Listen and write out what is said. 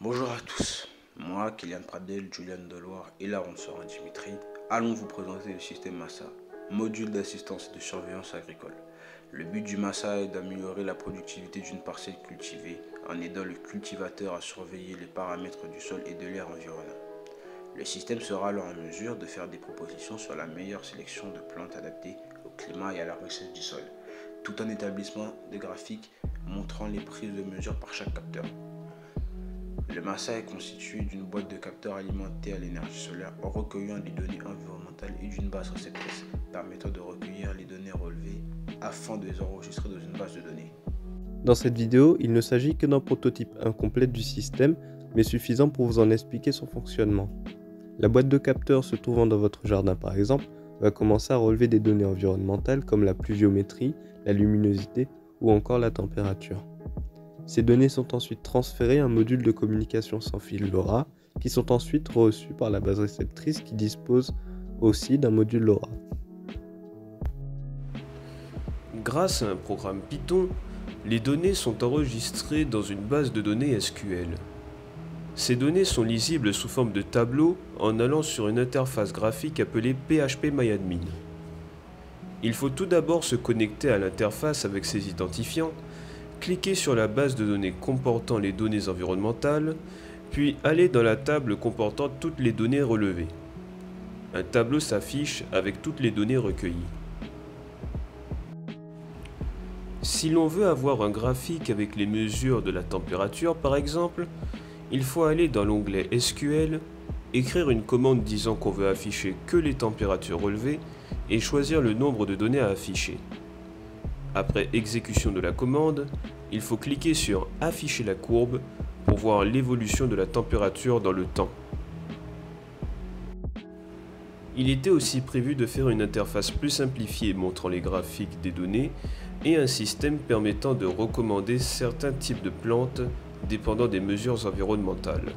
Bonjour à tous, moi, Kylian Pradel, Julian Deloire et Laurent Sorin Dimitri, allons vous présenter le système MASA, module d'assistance et de surveillance agricole. Le but du MASA est d'améliorer la productivité d'une parcelle cultivée en aidant le cultivateur à surveiller les paramètres du sol et de l'air environnant. Le système sera alors en mesure de faire des propositions sur la meilleure sélection de plantes adaptées au climat et à la richesse du sol, tout en établissant des graphiques montrant les prises de mesure par chaque capteur. Le MASA est constitué d'une boîte de capteurs alimentée à l'énergie solaire en recueillant les données environnementales et d'une base réceptrice permettant de recueillir les données relevées afin de les enregistrer dans une base de données. Dans cette vidéo, il ne s'agit que d'un prototype incomplet du système, mais suffisant pour vous en expliquer son fonctionnement. La boîte de capteurs se trouvant dans votre jardin par exemple, va commencer à relever des données environnementales comme la pluviométrie, la luminosité ou encore la température. Ces données sont ensuite transférées à un module de communication sans fil LoRa, qui sont ensuite reçues par la base réceptrice qui dispose aussi d'un module LoRa. Grâce à un programme Python, les données sont enregistrées dans une base de données SQL. Ces données sont lisibles sous forme de tableau en allant sur une interface graphique appelée PHP-MyAdmin. Il faut tout d'abord se connecter à l'interface avec ses identifiants, cliquer sur la base de données comportant les données environnementales, puis aller dans la table comportant toutes les données relevées. Un tableau s'affiche avec toutes les données recueillies. Si l'on veut avoir un graphique avec les mesures de la température par exemple, il faut aller dans l'onglet SQL, écrire une commande disant qu'on veut afficher que les températures relevées et choisir le nombre de données à afficher. Après exécution de la commande, il faut cliquer sur « Afficher la courbe » pour voir l'évolution de la température dans le temps. Il était aussi prévu de faire une interface plus simplifiée montrant les graphiques des données et un système permettant de recommander certains types de plantes dépendant des mesures environnementales.